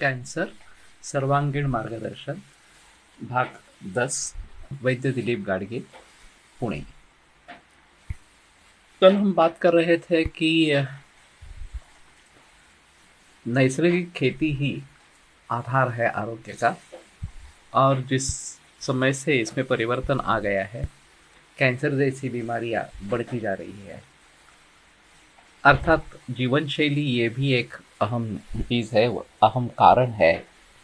Cancer सर्वांगीण मार्गदर्शन भाग 10 वैद्य दिलीप गाडगे पुणे। कल हम बात कर रहे थे कि नैसर्गिक खेती ही आधार है आरोग्य का, और जिस समय से इसमें परिवर्तन आ गया है, कैंसर जैसी बीमारियां बढ़ती जा रही है। अर्थात जीवन शैली ये भी एक अहम चीज़ है, अहम कारण है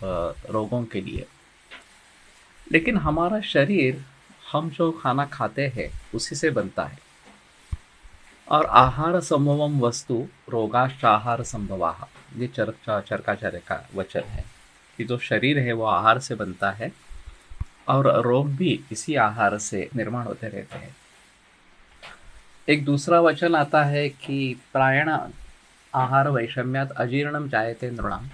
रोगों के लिए। लेकिन हमारा शरीर हम जो खाना खाते हैं उसी से बनता है, और आहार संभवम वस्तु रोगाश्च आहार संभवाः, ये चरकाचार्य का वचन है कि जो शरीर है वो आहार से बनता है और रोग भी इसी आहार से निर्माण होते रहते हैं। एक दूसरा वचन आता है कि प्रायण आहार वैषम्यात अजीर्णम जायते नृणाम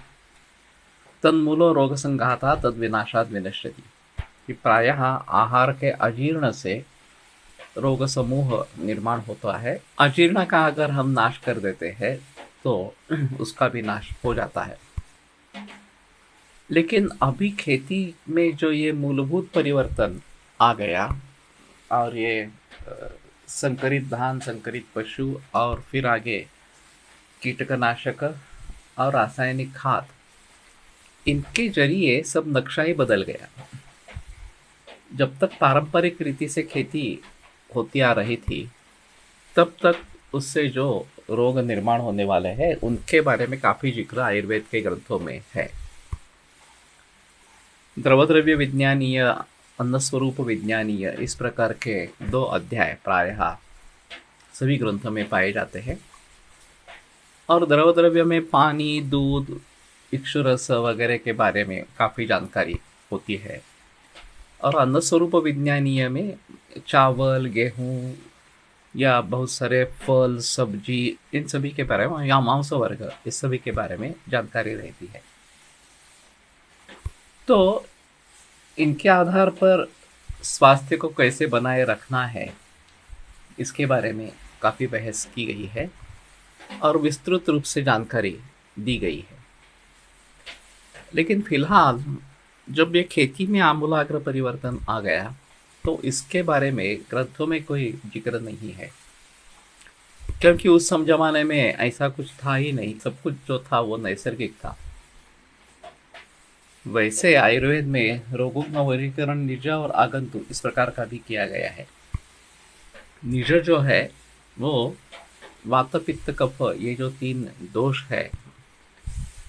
तन्मूलो रोग संघाता तद विनाशाद विनश्यति, कि प्रायः आहार के अजीर्ण से रोग समूह निर्माण होता है। अजीर्ण का अगर हम नाश कर देते हैं तो उसका भी नाश हो जाता है। लेकिन अभी खेती में जो ये मूलभूत परिवर्तन आ गया, और ये संकरित धान, संकरित पशु, और फिर आगे कीटकनाशक और रासायनिक खाद, इनके जरिए सब नक्शा ही बदल गया। जब तक पारंपरिक रीति से खेती होती आ रही थी, तब तक उससे जो रोग निर्माण होने वाले हैं उनके बारे में काफी जिक्र आयुर्वेद के ग्रंथों में है। द्रवद्रव्य विज्ञानीय, अन्नस्वरूप विज्ञानीय, इस प्रकार के 2 अध्याय प्रायः सभी ग्रंथों में पाए जाते हैं। और द्रवद्रव्य में पानी, दूध, इक्षुरस वगैरह के बारे में काफी जानकारी होती है, और अन्नस्वरूप विज्ञानीय में चावल, गेहूं या बहुत सारे फल, सब्जी, इन सभी के बारे में, या मांस वर्ग, इस सभी के बारे में जानकारी रहती है। तो इनके आधार पर स्वास्थ्य को कैसे बनाए रखना है, इसके बारे में काफ़ी बहस की गई है और विस्तृत रूप से जानकारी दी गई है। लेकिन फिलहाल जब ये खेती में आमूलाग्र परिवर्तन आ गया, तो इसके बारे में ग्रंथों में कोई जिक्र नहीं है, क्योंकि उस जमाने में ऐसा कुछ था ही नहीं। सब कुछ जो था वो नैसर्गिक था। वैसे आयुर्वेद में रोगों का वर्गीकरण निज और आगंतुक इस प्रकार का भी किया गया है। निज जो है वो वात, पित्त, कफ, ये जो 3 दोष है,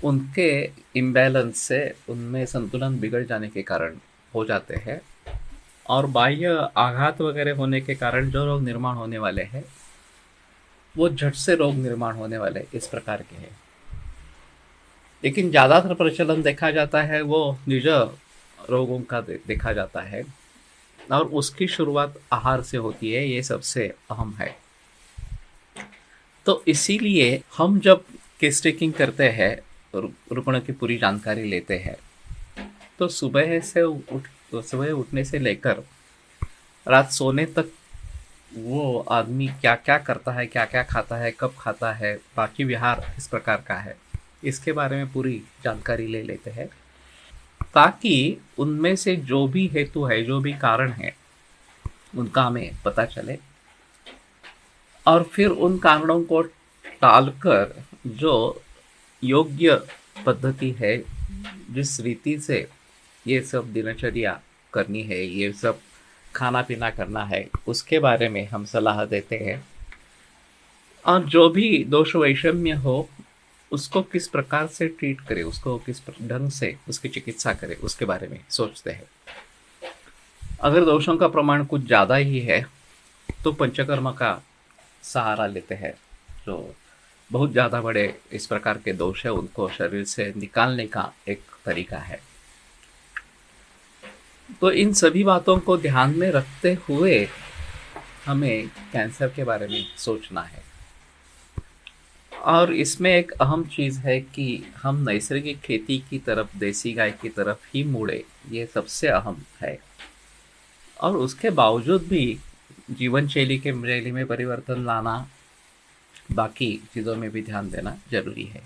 उनके इम्बैलेंस से, उनमें संतुलन बिगड़ जाने के कारण हो जाते हैं, और बाह्य आघात वगैरह होने के कारण जो रोग निर्माण होने वाले हैं वो झट से रोग निर्माण होने वाले इस प्रकार के हैं। लेकिन ज़्यादातर प्रचलन देखा जाता है वो निज रोगों का देखा जाता है, और उसकी शुरुआत आहार से होती है, ये सबसे अहम है। तो इसीलिए हम जब केस टेकिंग करते हैं, रुग्ण की पूरी जानकारी लेते हैं, तो सुबह उठने से लेकर रात सोने तक वो आदमी क्या क्या करता है, क्या क्या खाता है, कब खाता है, बाकी विहार किस प्रकार का है, इसके बारे में पूरी जानकारी ले लेते हैं, ताकि उनमें से जो भी हेतु है, जो भी कारण है, उनका हमें पता चले, और फिर उन कारणों को टालकर जो योग्य पद्धति है, जिस रीति से ये सब दिनचर्या करनी है, ये सब खाना पीना करना है, उसके बारे में हम सलाह देते हैं। और जो भी दोष वैषम्य हो उसको किस प्रकार से ट्रीट करें, उसको किस ढंग से उसकी चिकित्सा करें, उसके बारे में सोचते हैं। अगर दोषों का प्रमाण कुछ ज़्यादा ही है तो पंचकर्म का सहारा लेते हैं। जो बहुत ज़्यादा बड़े इस प्रकार के दोष है उनको शरीर से निकालने का एक तरीका है। तो इन सभी बातों को ध्यान में रखते हुए हमें कैंसर के बारे में सोचना है। और इसमें एक अहम चीज़ है कि हम नैसर्गिक खेती की तरफ, देसी गाय की तरफ ही मुड़े, ये सबसे अहम है। और उसके बावजूद भी जीवन शैली के शैली में परिवर्तन लाना, बाकी चीज़ों में भी ध्यान देना जरूरी है।